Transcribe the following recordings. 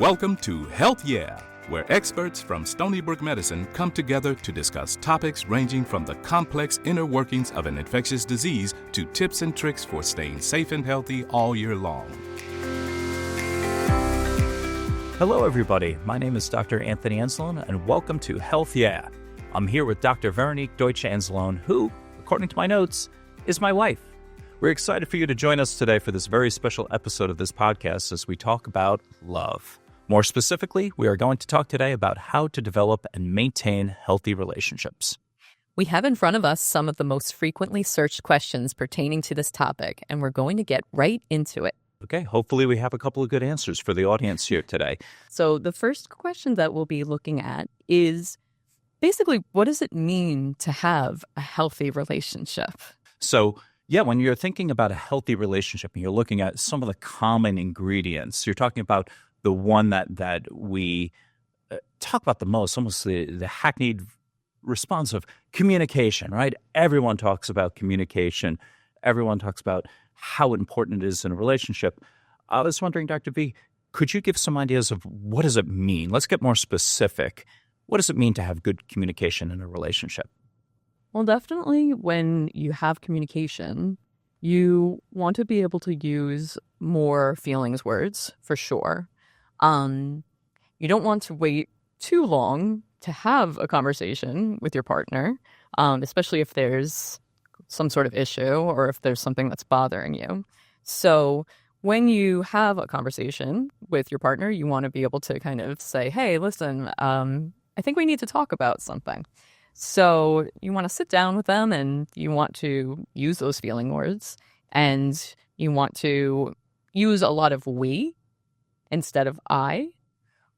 Welcome to Health Yeah, where experts from Stony Brook Medicine come together to discuss topics ranging from the complex inner workings of an infectious disease to tips and tricks for staying safe and healthy all year long. Hello, everybody. My name is Dr. Anthony Anzalone, and welcome to Health Yeah. I'm here with Dr. Veronique Deutsch-Anzalone, who, according to my notes, is my wife. We're excited for you to join us today for this very special episode of this podcast as we talk about love. More specifically, we are going to talk today about how to develop and maintain healthy relationships. We have in front of us some of the most frequently searched questions pertaining to this topic, and we're going to get right into it. Okay, hopefully we have a couple of good answers for the audience here today. So the first question that we'll be looking at is basically, what does it mean to have a healthy relationship? So, when you're thinking about a healthy relationship and you're looking at some of the common ingredients, you're talking about the one that we talk about the most, almost the hackneyed response of communication, right? Everyone talks about communication. Everyone talks about how important it is in a relationship. I was wondering, Dr. V, could you give some ideas of what does it mean? Let's get more specific. What does it mean to have good communication in a relationship? Well, definitely when you have communication, you want to be able to use more feelings words, for sure. You don't want to wait too long to have a conversation with your partner, especially if there's some sort of issue or if there's something that's bothering you. So when you have a conversation with your partner, you want to be able to kind of say, hey, listen, I think we need to talk about something. So you want to sit down with them and you want to use those feeling words, and you want to use a lot of we instead of I.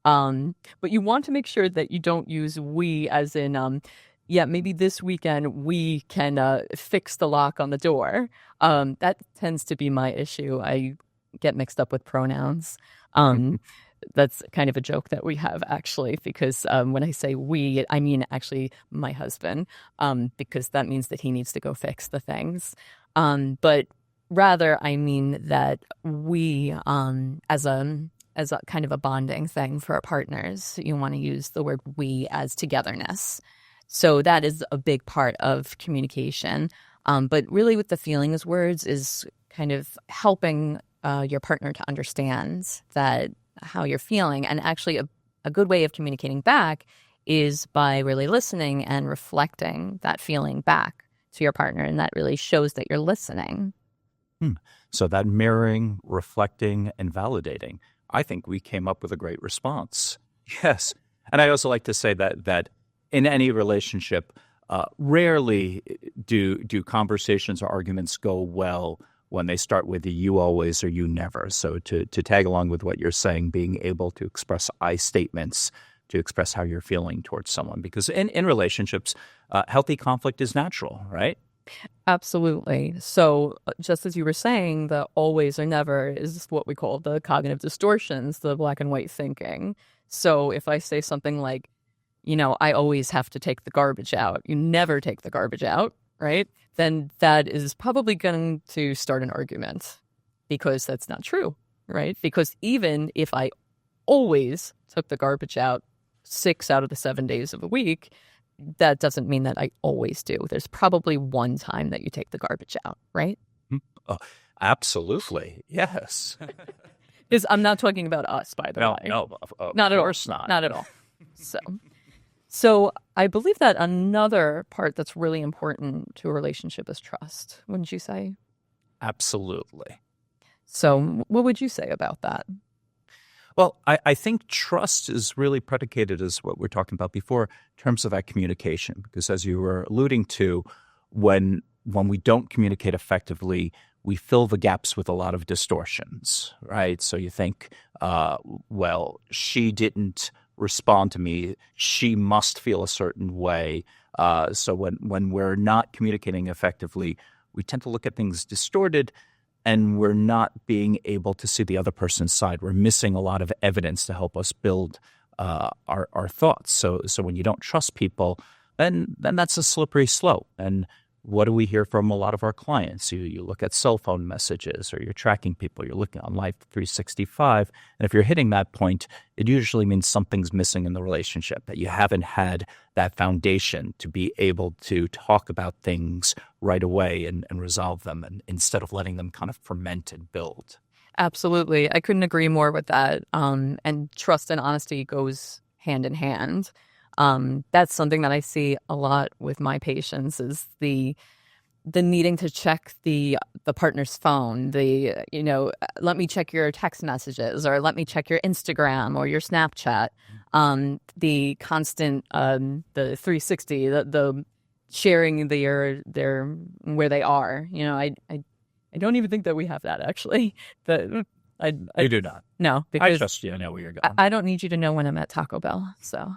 But you want to make sure that you don't use we as in, maybe this weekend we can fix the lock on the door. That tends to be my issue. I get mixed up with pronouns. That's kind of a joke that we have, actually, because when I say we, I mean actually my husband, because that means that he needs to go fix the things. But rather, I mean that we, as a kind of a bonding thing for our partners, you want to use the word we as togetherness. So that is a big part of communication. But really with the feelings words is kind of helping your partner to understand that how you're feeling. And actually a good way of communicating back is by really listening and reflecting that feeling back to your partner. And that really shows that you're listening. So that mirroring, reflecting, and validating. I think we came up with a great response. Yes. And I also like to say that in any relationship, rarely do conversations or arguments go well when they start with you always or you never. So to tag along with what you're saying, being able to express I statements, to express how you're feeling towards someone. Because in relationships, healthy conflict is natural, right? Absolutely. So just as you were saying, the always or never is what we call the cognitive distortions, the black and white thinking. So if I say something like, I always have to take the garbage out, you never take the garbage out, right? Then that is probably going to start an argument, because that's not true, right? Because even if I always took the garbage out 6 out of the 7 days of a week, that doesn't mean that I always do. There's probably one time that you take the garbage out, right? Oh, absolutely. Yes. Because I'm not talking about us, by the way. No, not at all. Of course not. Not at all. So I believe that another part that's really important to a relationship is trust, wouldn't you say? Absolutely. So what would you say about that? Well, I think trust is really predicated, as what we're talking about before, in terms of that communication. Because as you were alluding to, when we don't communicate effectively, we fill the gaps with a lot of distortions, right? So you think, she didn't respond to me, she must feel a certain way. So when we're not communicating effectively, we tend to look at things distorted, and we're not being able to see the other person's side. We're missing a lot of evidence to help us build our thoughts. So when you don't trust people, then that's a slippery slope. And what do we hear from a lot of our clients? You look at cell phone messages, or you're tracking people, you're looking on Life 365. And if you're hitting that point, it usually means something's missing in the relationship, that you haven't had that foundation to be able to talk about things right away and resolve them, and instead of letting them kind of ferment and build. Absolutely. I couldn't agree more with that. And trust and honesty goes hand in hand. That's something that I see a lot with my patients, is the needing to check the partner's phone, let me check your text messages, or let me check your Instagram or your Snapchat, the constant, the 360, the sharing their where they are. I don't even think that we have that, actually. You do not. No, I because trust you. I know where you're going. I don't need you to know when I'm at Taco Bell. So,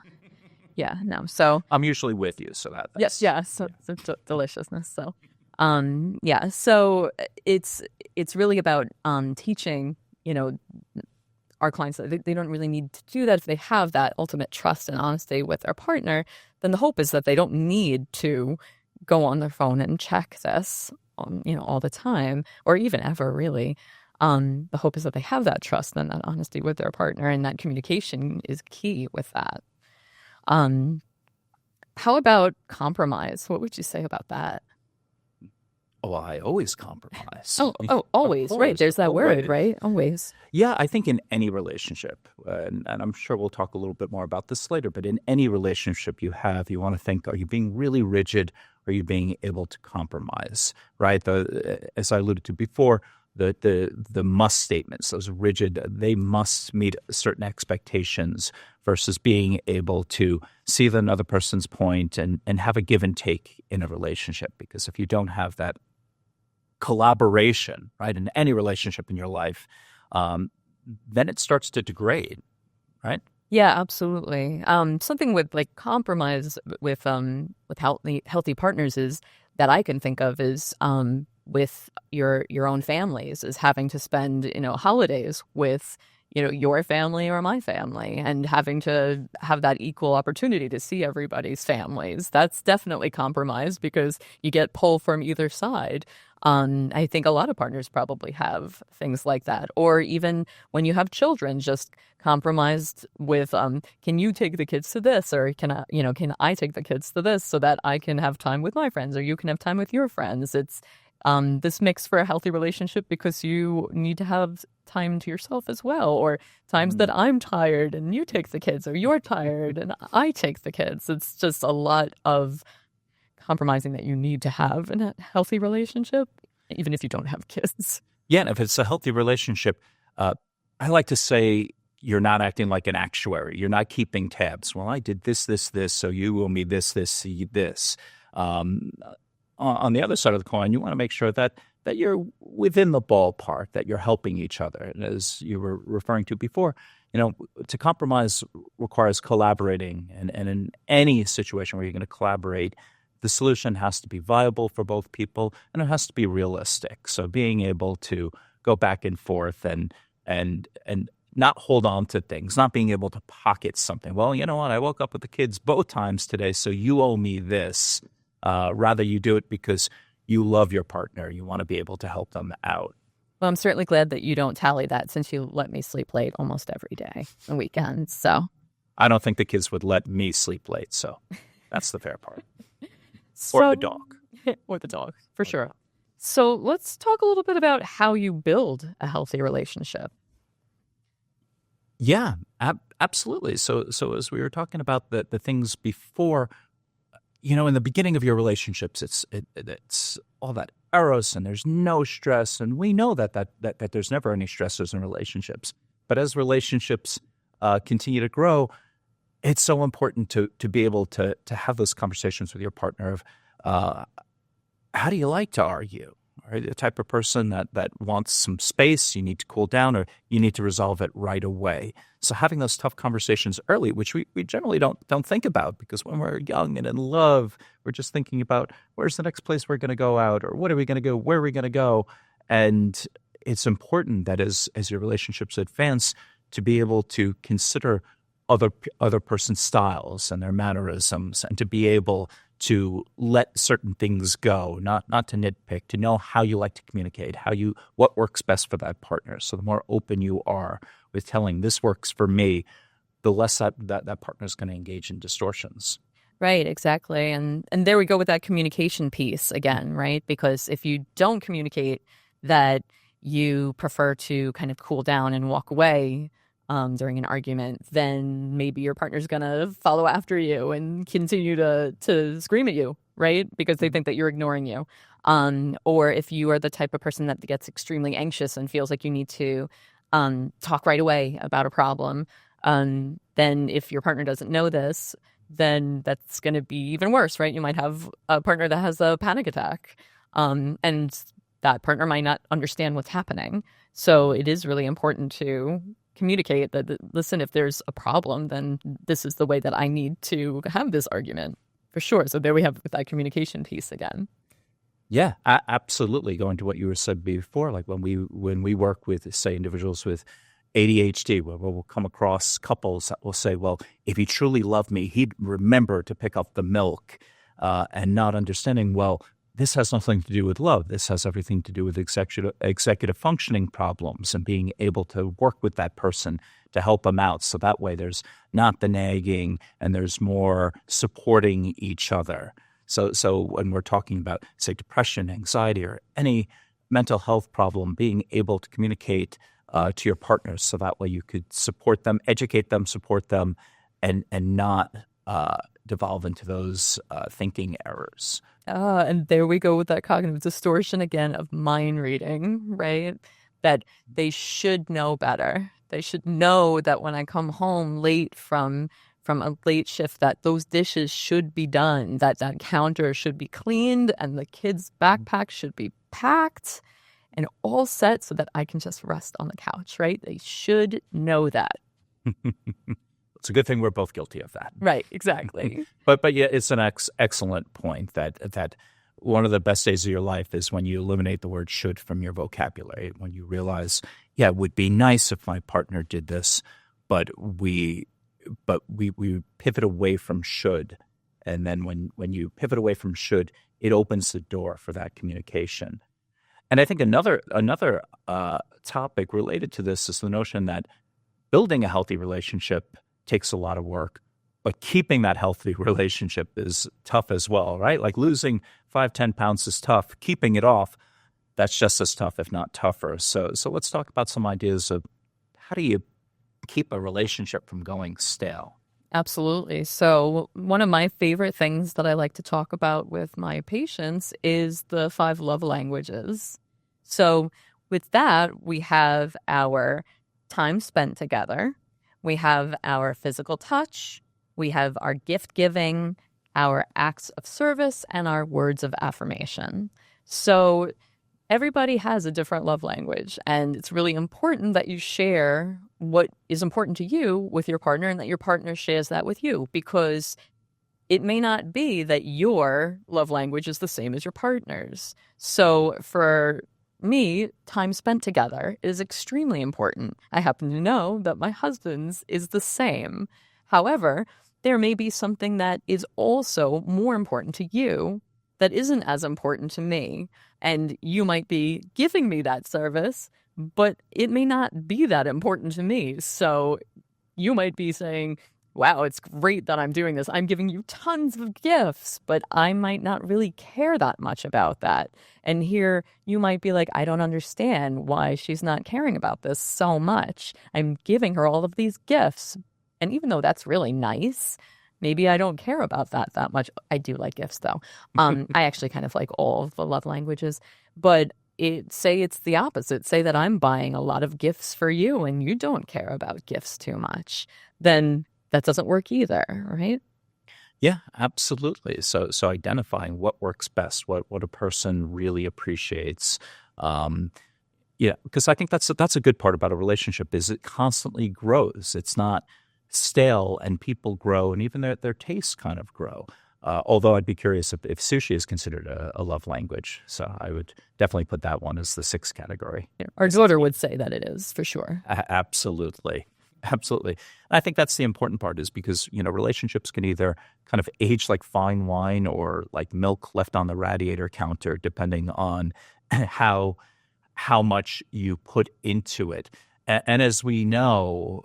yeah, no. So I'm usually with you, so that's... Yes. So deliciousness. So, yeah. So it's really about teaching, our clients that they don't really need to do that. If they have that ultimate trust and honesty with their partner, then the hope is that they don't need to go on their phone and check this, all the time, or even ever, really. The hope is that they have that trust and that honesty with their partner, and that communication is key with that. How about compromise? What would you say about that? Well, I always compromise. Always. Right. There's that word, right? Always. Yeah, I think in any relationship, and I'm sure we'll talk a little bit more about this later, but in any relationship you have, you want to think, are you being really rigid? Or are you being able to compromise, right? As I alluded to before, the must statements, those rigid, they must meet certain expectations, versus being able to see the other person's point and have a give and take in a relationship. Because if you don't have that collaboration, right, in any relationship in your life, then it starts to degrade, right? Yeah, absolutely. Something with compromise with healthy partners is that I can think of is with your own families, is having to spend holidays with your family or my family, and having to have that equal opportunity to see everybody's families. That's definitely compromise, because you get pull from either side. I think a lot of partners probably have things like that. Or even when you have children, just compromised with, can you take the kids to this? Or can I take the kids to this so that I can have time with my friends, or you can have time with your friends? It's this makes for a healthy relationship, because you need to have time to yourself as well, or times that I'm tired and you take the kids, or you're tired and I take the kids. It's just a lot of compromising that you need to have in a healthy relationship, even if you don't have kids. Yeah, and if it's a healthy relationship, I like to say you're not acting like an actuary. You're not keeping tabs. Well, I did this, so you owe me this, this. On the other side of the coin, you want to make sure that you're within the ballpark, that you're helping each other. And as you were referring to before, to compromise requires collaborating. And in any situation where you're going to collaborate, the solution has to be viable for both people, and it has to be realistic. So being able to go back and forth and not hold on to things, not being able to pocket something. Well, you know what? I woke up with the kids both times today, so you owe me this. Rather, you do it because you love your partner. You want to be able to help them out. Well, I'm certainly glad that you don't tally that, since you let me sleep late almost every day on weekends. So I don't think the kids would let me sleep late, so that's the fair part. Or the dog. Or the dog, for sure. So let's talk a little bit about how you build a healthy relationship. Yeah, absolutely. So as we were talking about the things before, in the beginning of your relationships, it's all that eros, and there's no stress, and we know that there's never any stressors in relationships. But as relationships continue to grow, it's so important to be able to have those conversations with your partner of how do you like to argue? Are you the type of person that wants some space, you need to cool down, or you need to resolve it right away? So having those tough conversations early, which we generally don't think about, because when we're young and in love, we're just thinking about where's the next place we're going to go out, or what are we going to go, where are we going to go? And it's important that as your relationships advance, to be able to consider other person's styles and their mannerisms, and to be able to let certain things go, not to nitpick, to know how you like to communicate, what works best for that partner. So the more open you are with telling this works for me, the less that partner is going to engage in distortions. Right, exactly. And there we go with that communication piece again, right? Because if you don't communicate that you prefer to kind of cool down and walk away during an argument, then maybe your partner's going to follow after you and continue to scream at you, right? Because they think that you're ignoring you. Or if you are the type of person that gets extremely anxious and feels like you need to talk right away about a problem, then if your partner doesn't know this, then that's going to be even worse, right? You might have a partner that has a panic attack, and that partner might not understand what's happening. So it is really important to communicate that, listen, if there's a problem, then this is the way that I need to have this argument, for sure. So there we have that communication piece again. Yeah, absolutely. Going to what you were said before, like when we work with, say, individuals with ADHD, where we'll come across couples that will say, well, if he truly loved me, he'd remember to pick up the milk, and not understanding, well, this has nothing to do with love. This has everything to do with executive functioning problems and being able to work with that person to help them out. So that way there's not the nagging and there's more supporting each other. So when we're talking about, say, depression, anxiety, or any mental health problem, being able to communicate to your partners so that way you could support them, educate them, support them, and not devolve into those thinking errors. And there we go with that cognitive distortion again of mind reading, right? That they should know better. They should know that when I come home late from a late shift, that those dishes should be done, that counter should be cleaned, and the kids' backpack should be packed and all set so that I can just rest on the couch, right? They should know that. It's a good thing we're both guilty of that. Right, exactly. But yeah, it's an excellent point that one of the best days of your life is when you eliminate the word should from your vocabulary, when you realize, yeah, it would be nice if my partner did this, but we pivot away from should. And then when you pivot away from should, it opens the door for that communication. And I think another topic related to this is the notion that building a healthy relationship takes a lot of work, but keeping that healthy relationship is tough as well, right? Like losing 5-10 pounds is tough. Keeping it off, that's just as tough, if not tougher. So let's talk about some ideas of how do you keep a relationship from going stale? Absolutely. So one of my favorite things that I like to talk about with my patients is the 5 love languages. So with that, we have our time spent together. We have our physical touch. We have our gift giving, our acts of service, and our words of affirmation. So everybody has a different love language, and it's really important that you share what is important to you with your partner and that your partner shares that with you, because it may not be that your love language is the same as your partner's. So for me, time spent together is extremely important. I happen to know that my husband's is the same. However, there may be something that is also more important to you that isn't as important to me. And you might be giving me that service, but it may not be that important to me. So you might be saying, wow, it's great that I'm doing this. I'm giving you tons of gifts, but I might not really care that much about that. And here you might be like, I don't understand why she's not caring about this so much. I'm giving her all of these gifts. And even though that's really nice, maybe I don't care about that much. I do like gifts, though. I actually kind of like all of the love languages. But say it's the opposite. Say that I'm buying a lot of gifts for you and you don't care about gifts too much. Then that doesn't work either, right? Yeah, absolutely. So identifying what works best, what a person really appreciates. Yeah, because I think that's a good part about a relationship is it constantly grows. It's not stale, and people grow, and even their tastes kind of grow. Although I'd be curious if sushi is considered a love language. So I would definitely put that one as the 6th category. Our daughter would say that it is, for sure. Absolutely. Absolutely. And I think that's the important part is because, relationships can either kind of age like fine wine or like milk left on the radiator counter, depending on how much you put into it. And as we know,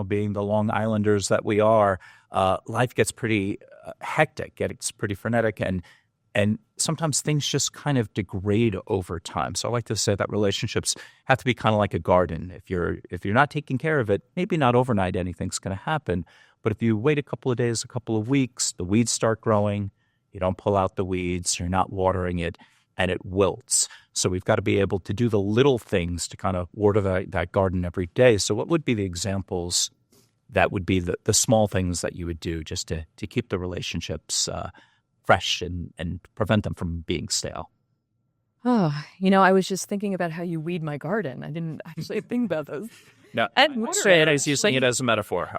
being the Long Islanders that we are, life gets pretty hectic, gets pretty frenetic, and sometimes things just kind of degrade over time. So I like to say that relationships have to be kind of like a garden. If you're not taking care of it, maybe not overnight anything's going to happen. But if you wait a couple of days, a couple of weeks, the weeds start growing. You don't pull out the weeds. You're not watering it, and it wilts. So we've got to be able to do the little things to kind of water that garden every day. So what would be the examples that would be the small things that you would do just to keep the relationships fresh and prevent them from being stale? Oh, I was just thinking about how you weed my garden. I didn't actually think about those. No, And say it as using it as a metaphor.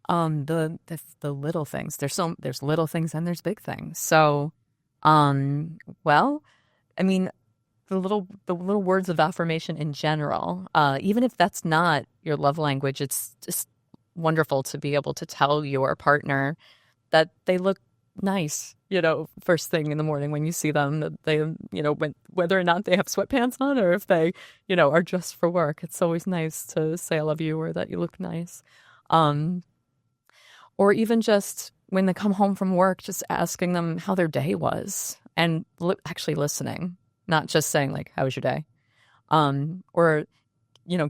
the little things. There's little things and there's big things. So, well, I mean, the little words of affirmation in general, even if that's not your love language, it's just wonderful to be able to tell your partner that they look nice, first thing in the morning when you see them, that they, whether or not they have sweatpants on or if they, are just for work. It's always nice to say I love you or that you look nice. Or even just when they come home from work, just asking them how their day was and actually listening, not just saying like, how was your day? Or,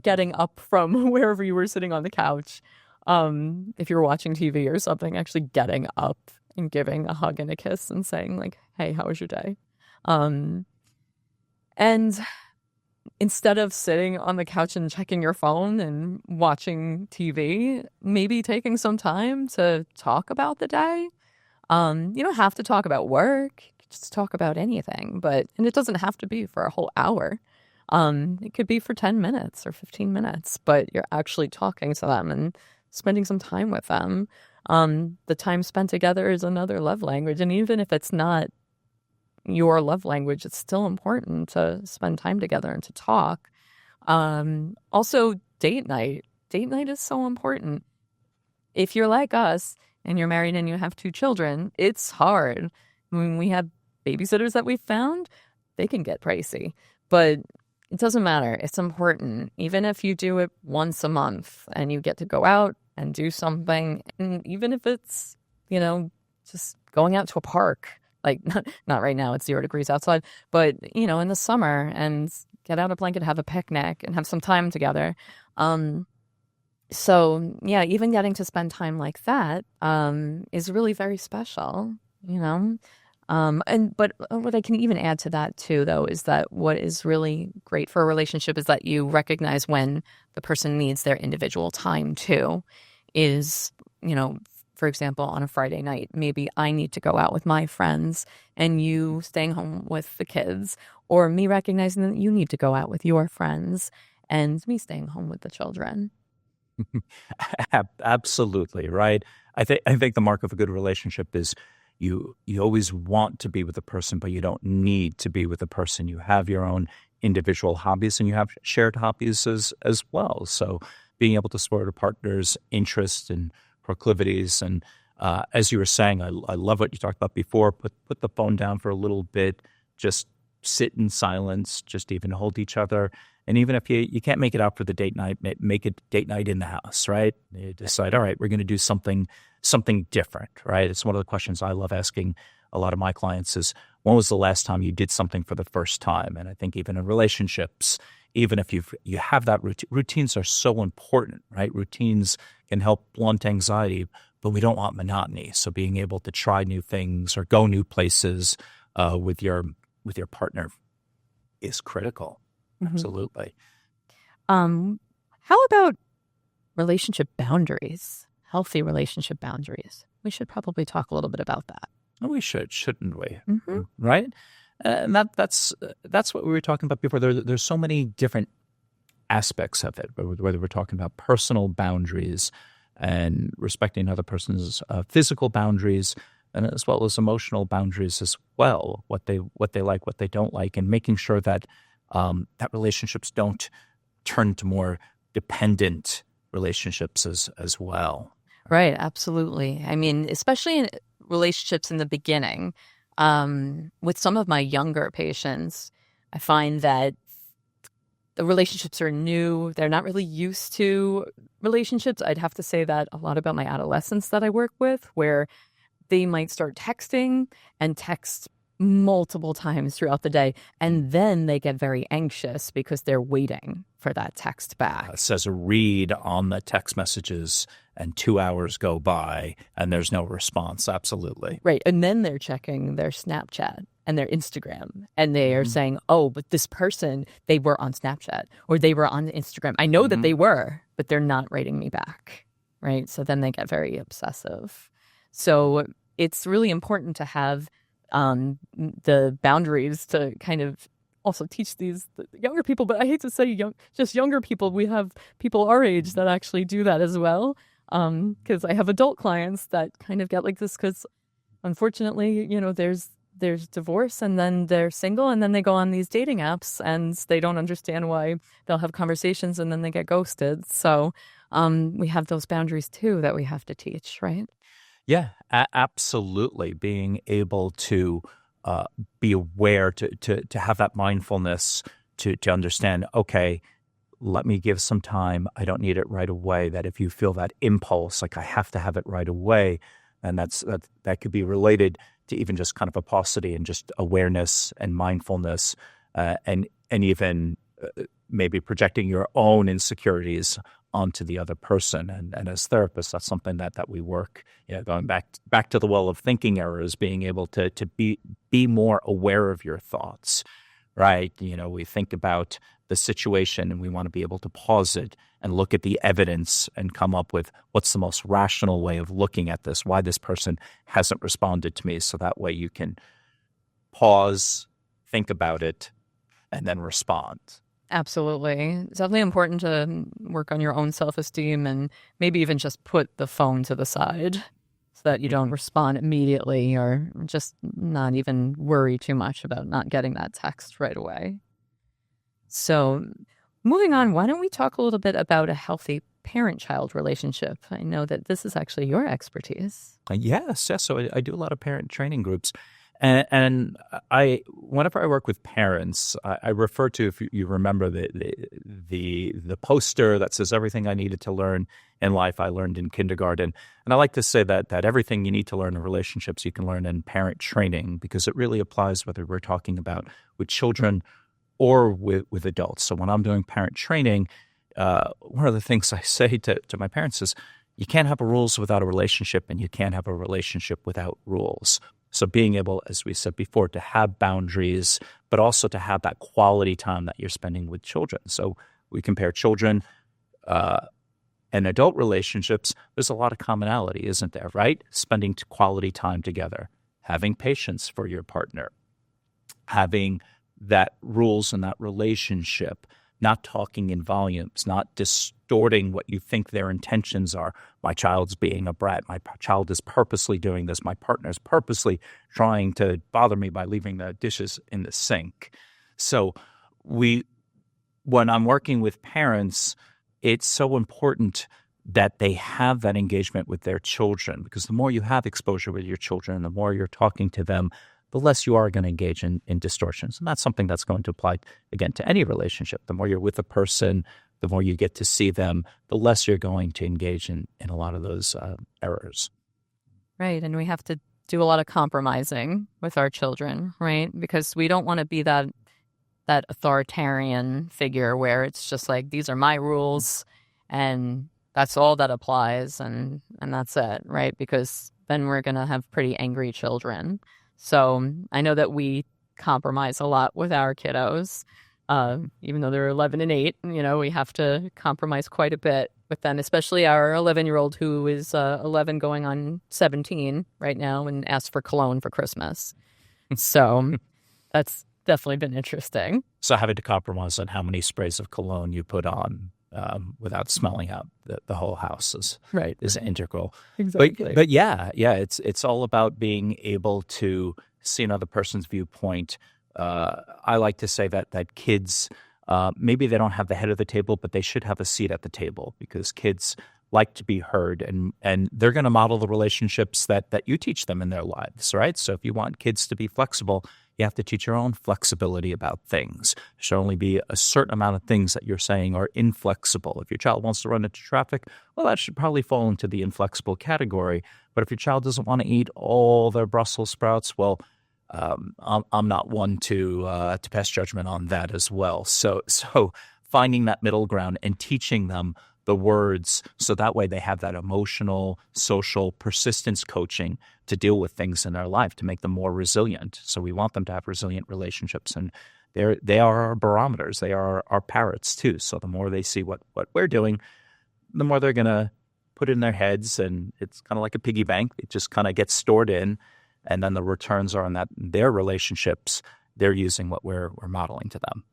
getting up from wherever you were sitting on the couch. If you were watching TV or something, actually getting up and giving a hug and a kiss and saying like, hey, how was your day? And instead of sitting on the couch and checking your phone and watching TV, maybe taking some time to talk about the day. You don't have to talk about work, just talk about anything, and it doesn't have to be for a whole hour. It could be for 10 minutes or 15 minutes, but you're actually talking to them and spending some time with them. The time spent together is another love language. And even if it's not your love language, it's still important to spend time together and to talk. Also, date night. Date night is so important. If you're like us and you're married and you have 2 children, it's hard. When we have babysitters that we've found, they can get pricey. But it doesn't matter. It's important. Even if you do it once a month and you get to go out and do something, and even if it's, just going out to a park, like not right now, it's 0 degrees outside, but, in the summer, and get out a blanket, have a picnic and have some time together. So yeah, even getting to spend time like that is really very special, But what I can even add to that too, though, is that what is really great for a relationship is that you recognize when the person needs their individual time too. Is, for example, on a Friday night, maybe I need to go out with my friends and you staying home with the kids, or me recognizing that you need to go out with your friends and me staying home with the children. Absolutely, right? I think the mark of a good relationship is you always want to be with a person, but you don't need to be with a person. You have your own individual hobbies and you have shared hobbies as well. So being able to support a partner's interests and proclivities. And as you were saying, I love what you talked about before. Put the phone down for a little bit. Just sit in silence. Just even hold each other. And even if you can't make it out for the date night, make it date night in the house, right? You decide, all right, we're going to do something different, right? It's one of the questions I love asking a lot of my clients is, when was the last time you did something for the first time? And I think even in relationships, even if you have that routine, routines are so important, right? Routines can help blunt anxiety, but we don't want monotony. So being able to try new things or go new places with your partner is critical. Mm-hmm. Absolutely. How about relationship boundaries? Healthy relationship boundaries. We should probably talk a little bit about that. We shouldn't we? Mm-hmm. Right? And that's what we were talking about before. There's so many different aspects of it, whether we're talking about personal boundaries and respecting another person's physical boundaries, and as well as emotional boundaries as well, what they like, what they don't like, and making sure that that relationships don't turn to more dependent relationships as well. Right, absolutely. I mean, especially in relationships in the beginning, with some of my younger patients, I find that the relationships are new. They're not really used to relationships. I'd have to say that a lot about my adolescents that I work with, where they might start texting and text multiple times throughout the day, and then they get very anxious because they're waiting for that text back. It says a read on the text messages and 2 hours go by and there's no response. Absolutely. Right. And then they're checking their Snapchat and their Instagram, and they are saying, oh, but this person, they were on Snapchat or they were on Instagram. I know that they were, but they're not writing me back. Right. So then they get very obsessive. So it's really important to have the boundaries to kind of also teach these younger people. But I hate to say just younger people. We have people our age that actually do that as well. Because I have adult clients that kind of get like this because unfortunately, there's divorce and then they're single and then they go on these dating apps and they don't understand why they'll have conversations and then they get ghosted. So we have those boundaries too that we have to teach, right? Yeah, absolutely. Being able to be aware, to have that mindfulness, to understand, okay, let me give some time. I don't need it right away. That if you feel that impulse, like I have to have it right away, and that could be related to even just kind of a paucity and just awareness and mindfulness, and even maybe projecting your own insecurities onto the other person. And as therapists, that's something that we work, going back to the well of thinking errors, being able to be more aware of your thoughts, right? We think about the situation and we want to be able to pause it and look at the evidence and come up with what's the most rational way of looking at this, why this person hasn't responded to me. So that way you can pause, think about it, and then respond. Absolutely. It's definitely important to work on your own self-esteem and maybe even just put the phone to the side so that you don't respond immediately or just not even worry too much about not getting that text right away. So moving on, why don't we talk a little bit about a healthy parent-child relationship? I know that this is actually your expertise. Yes. So I do a lot of parent training groups. And whenever I work with parents, I refer to, if you remember, the poster that says everything I needed to learn in life I learned in kindergarten. And I like to say that everything you need to learn in relationships you can learn in parent training, because it really applies whether we're talking about with children or with adults. So when I'm doing parent training, one of the things I say to my parents is, you can't have rules without a relationship, and you can't have a relationship without rules. So being able, as we said before, to have boundaries, but also to have that quality time that you're spending with children. So we compare children and adult relationships. There's a lot of commonality, isn't there, right? Spending quality time together, having patience for your partner, having that rules in that relationship, not talking in volumes, not distorting what you think their intentions are. My child's being a brat. My child is purposely doing this. My partner is purposely trying to bother me by leaving the dishes in the sink. So when I'm working with parents, it's so important that they have that engagement with their children, because the more you have exposure with your children, the more you're talking to them, the less you are going to engage in distortions. And that's something that's going to apply, again, to any relationship. The more you're with a person, the more you get to see them, the less you're going to engage in a lot of those errors. Right. And we have to do a lot of compromising with our children, right? Because we don't want to be that authoritarian figure where it's just like, these are my rules and that's all that applies and that's it, right? Because then we're going to have pretty angry children. So I know that we compromise a lot with our kiddos, even though they're 11 and 8. We have to compromise quite a bit with them, especially our 11-year-old who is 11 going on 17 right now and asked for cologne for Christmas. So that's definitely been interesting. So having to compromise on how many sprays of cologne you put on without smelling out the whole house is integral. Exactly. But yeah, it's all about being able to see another person's viewpoint. I like to say that kids maybe they don't have the head of the table, but they should have a seat at the table, because kids like to be heard, and they're going to model the relationships that you teach them in their lives, right? So if you want kids to be flexible, you have to teach your own flexibility about things. There should only be a certain amount of things that you're saying are inflexible. If your child wants to run into traffic, well, that should probably fall into the inflexible category. But if your child doesn't want to eat all their Brussels sprouts, well, I'm not one to pass judgment on that as well. So finding that middle ground and teaching them the words, so that way they have that emotional, social persistence coaching to deal with things in their life, to make them more resilient. So we want them to have resilient relationships, and they are our barometers. They are our parrots too. So the more they see what we're doing, the more they're going to put in their heads, and it's kind of like a piggy bank. It just kind of gets stored in, and then the returns are on their relationships. They're using what we're modeling to them.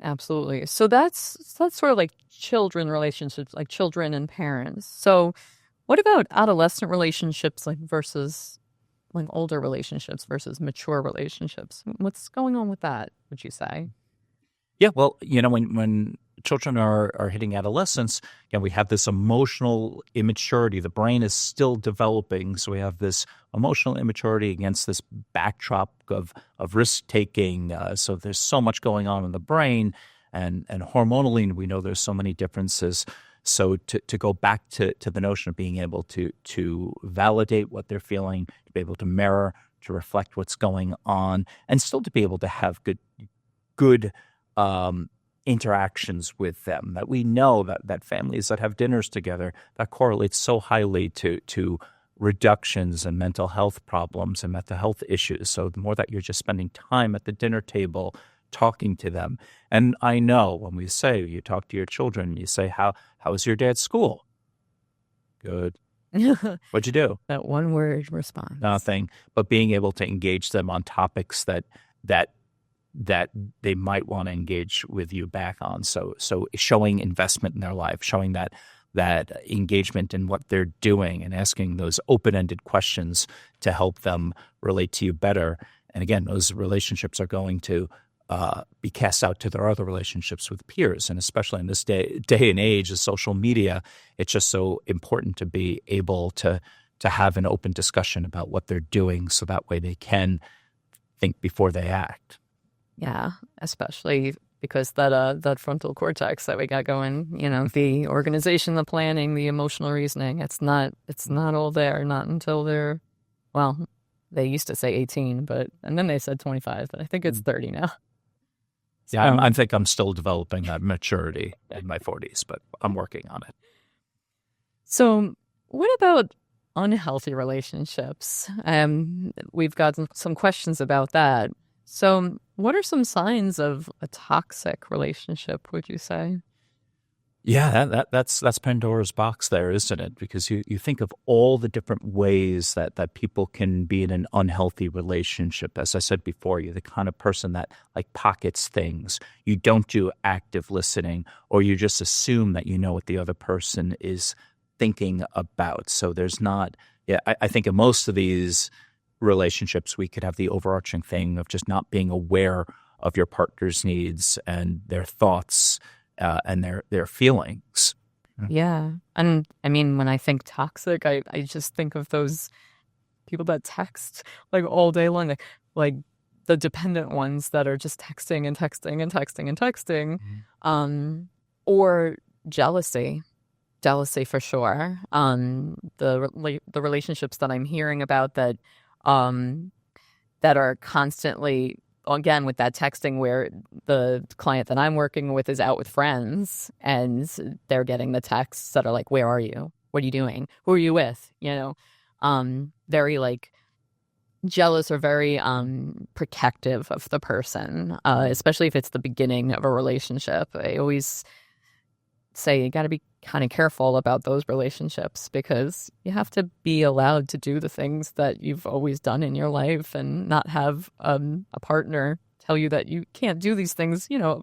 Absolutely. So that's sort of like children relationships, like children and parents. So what about adolescent relationships, like versus like older relationships versus mature relationships? What's going on with that, would you say? Yeah, well, when children are hitting adolescence, we have this emotional immaturity. The brain is still developing, so we have this emotional immaturity against this backdrop of risk-taking. So there's so much going on in the brain, and hormonally, we know there's so many differences. So to go back to the notion of being able to validate what they're feeling, to be able to mirror, to reflect what's going on, and still to be able to have good interactions with them, that we know that families that have dinners together, that correlates so highly to reductions in mental health problems and mental health issues. So the more that you're just spending time at the dinner table talking to them. And I know when we say, you talk to your children, you say, how was your dad's school? Good. What'd you do? That one word response. Nothing. But being able to engage them on topics that they might want to engage with you back on. So showing investment in their life, showing that engagement in what they're doing, and asking those open-ended questions to help them relate to you better. And again, those relationships are going to be cast out to their other relationships with peers. And especially in this day and age of social media, it's just so important to be able to have an open discussion about what they're doing, so that way they can think before they act. Yeah, especially because that frontal cortex that we got going, the organization, the planning, the emotional reasoning, it's not all there, not until they're, well, they used to say 18, and then they said 25, but I think it's 30 now. Yeah, I think I'm still developing that maturity in my 40s, but I'm working on it. So what about unhealthy relationships? We've got some questions about that. So what are some signs of a toxic relationship, would you say? Yeah, that's Pandora's box there, isn't it? Because you think of all the different ways that people can be in an unhealthy relationship. As I said before, you're the kind of person that like pockets things. You don't do active listening, or you just assume that you know what the other person is thinking about. So there's not, I think in most of these relationships, we could have the overarching thing of just not being aware of your partner's needs and their thoughts and their feelings. Yeah. And I mean, when I think toxic, I just think of those people that text like all day long, like the dependent ones that are just texting and texting and texting and texting, or jealousy for sure. The relationships that I'm hearing about that are constantly, again, with that texting, where the client that I'm working with is out with friends and they're getting the texts that are like, where are you? What are you doing? Who are you with? Very like jealous or very protective of the person, especially if it's the beginning of a relationship. I always say you got to be kind of careful about those relationships, because you have to be allowed to do the things that you've always done in your life, and not have a partner tell you that you can't do these things, as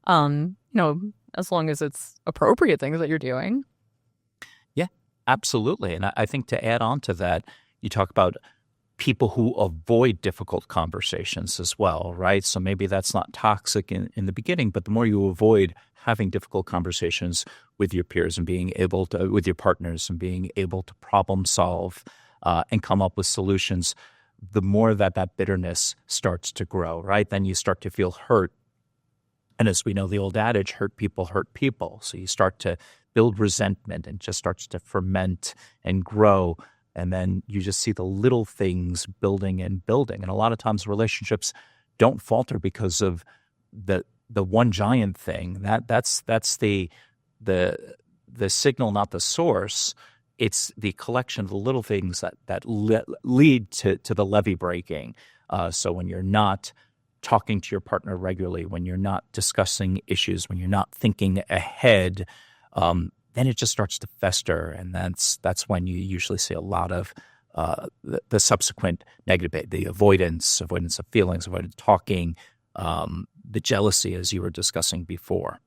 long as it's appropriate things that you're doing. Yeah, absolutely. And I think to add on to that, you talk about people who avoid difficult conversations as well, right? So maybe that's not toxic in the beginning, but the more you avoid having difficult conversations with your peers and being able to, with your partners and being able to problem solve and come up with solutions, the more that bitterness starts to grow, right? Then you start to feel hurt. And as we know, the old adage, hurt people. So you start to build resentment and just starts to ferment and grow. And then you just see the little things building and building. And a lot of times relationships don't falter because of the one giant thing. That's the signal, not the source. It's the collection of the little things that lead to the levee breaking. So when you're not talking to your partner regularly, when you're not discussing issues, when you're not thinking ahead, then it just starts to fester, and that's when you usually see a lot of the subsequent negative, the avoidance of feelings, avoidance talking, the jealousy, as you were discussing before.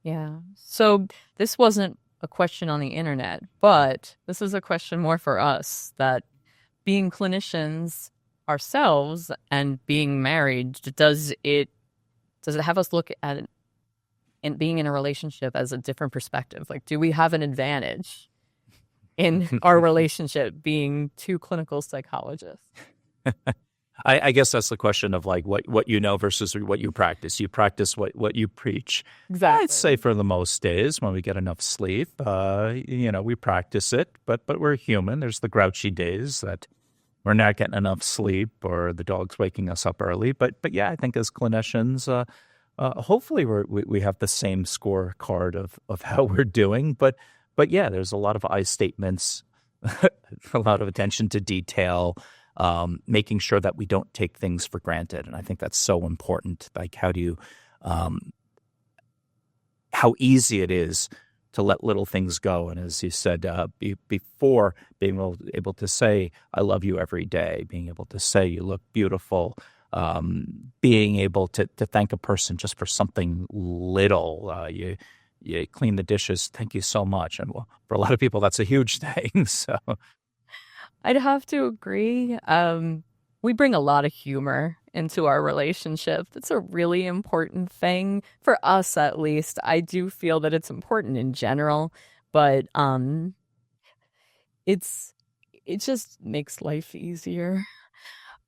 Yeah. So this wasn't a question on the internet, but this is a question more for us, that being clinicians ourselves and being married, does it have us look at it and being in a relationship as a different perspective? Like, do we have an advantage in our relationship being two clinical psychologists? I guess that's the question of like what you know versus what you practice. You practice what you preach. Exactly. I'd say for the most days when we get enough sleep, we practice it, but we're human. There's the grouchy days that we're not getting enough sleep or the dog's waking us up early. But yeah, I think as clinicians, hopefully we have the same scorecard of how we're doing. But yeah, there's a lot of I statements, a lot of attention to detail, making sure that we don't take things for granted. And I think that's so important. Like how easy it is to let little things go. And as you said before, being able to say, I love you every day, being able to say you look beautiful, being able to thank a person just for something little. You clean the dishes, thank you so much. And for a lot of people, that's a huge thing. So I'd have to agree. We bring a lot of humor into our relationship. That's a really important thing for us, at least. I do feel that it's important in general, but it just makes life easier.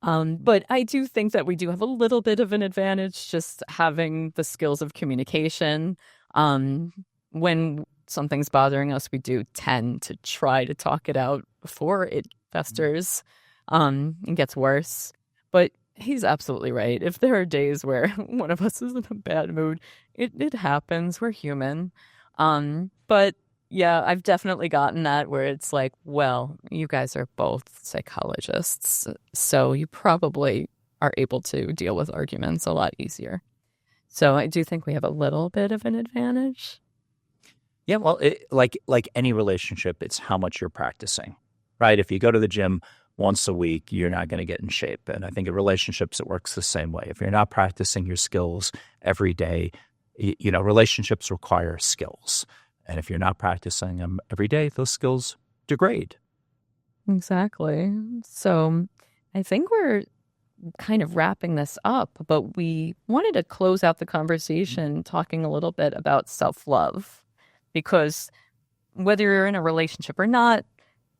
But I do think that we do have a little bit of an advantage just having the skills of communication. When something's bothering us, we do tend to try to talk it out before it festers and gets worse. But he's absolutely right. If there are days where one of us is in a bad mood, it happens. We're human. But yeah, I've definitely gotten that where it's like, well, you guys are both psychologists, so you probably are able to deal with arguments a lot easier. So I do think we have a little bit of an advantage. yeah, well, like any relationship, it's how much you're practicing, right? If you go to the gym once a week, you're not going to get in shape. And I think in relationships, it works the same way. If you're not practicing your skills every day, relationships require skills. And if you're not practicing them every day, those skills degrade. Exactly. So I think we're kind of wrapping this up, but we wanted to close out the conversation talking a little bit about self-love, because whether you're in a relationship or not,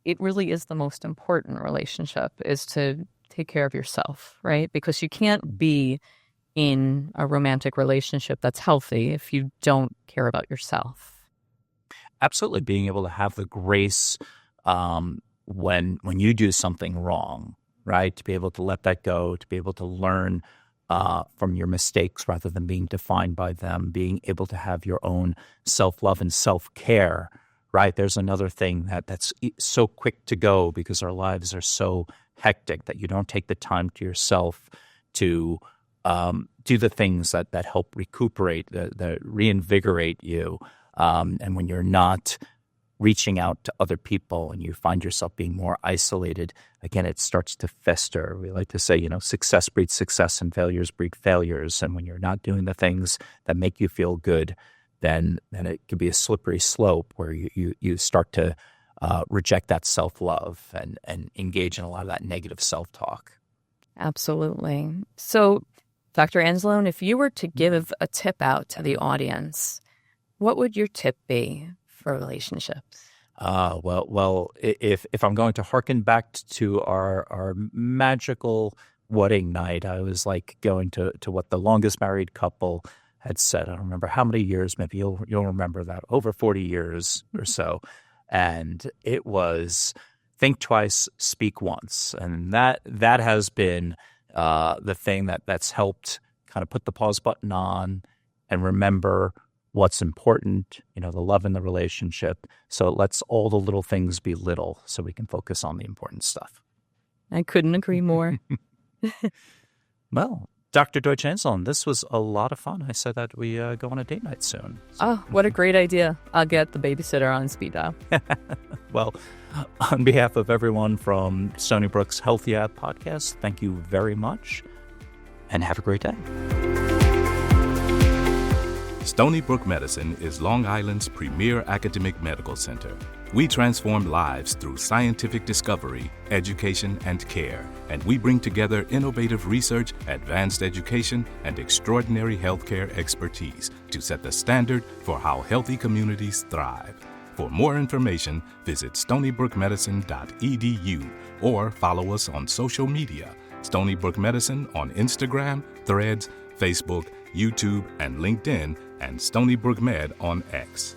it really is the most important relationship, is to take care of yourself, right? Because you can't be in a romantic relationship that's healthy if you don't care about yourself. Absolutely. Being able to have the grace when you do something wrong, right? To be able to let that go, to be able to learn from your mistakes rather than being defined by them, being able to have your own self-love and self-care, right? There's another thing that's so quick to go because our lives are so hectic that you don't take the time to yourself to do the things that help recuperate, that reinvigorate you. And when you're not reaching out to other people and you find yourself being more isolated, again, it starts to fester. We like to say, success breeds success and failures breed failures. And when you're not doing the things that make you feel good, then it could be a slippery slope where you start to reject that self-love and engage in a lot of that negative self-talk. Absolutely. So, Dr. Anzalone, if you were to give a tip out to the audience, what would your tip be for relationships? Well, if I'm going to hearken back to our magical wedding night, I was like going to what the longest married couple had said. I don't remember how many years. Maybe you'll remember that, over 40 years or so. And it was think twice, speak once, and that has been the thing that's helped kind of put the pause button on and remember what's important, the love in the relationship. So it lets all the little things be little so we can focus on the important stuff. I couldn't agree more. Well, Dr. Deutsch-Anzalone, this was a lot of fun. I said that we go on a date night soon. Oh, what a great idea. I'll get the babysitter on speed dial. Well, on behalf of everyone from Stony Brook's Healthy Ad podcast, thank you very much and have a great day. Stony Brook Medicine is Long Island's premier academic medical center. We transform lives through scientific discovery, education, and care, and we bring together innovative research, advanced education, and extraordinary healthcare expertise to set the standard for how healthy communities thrive. For more information, visit stonybrookmedicine.edu or follow us on social media. Stony Brook Medicine on Instagram, Threads, Facebook, YouTube, and LinkedIn, and Stony Brook Med on X.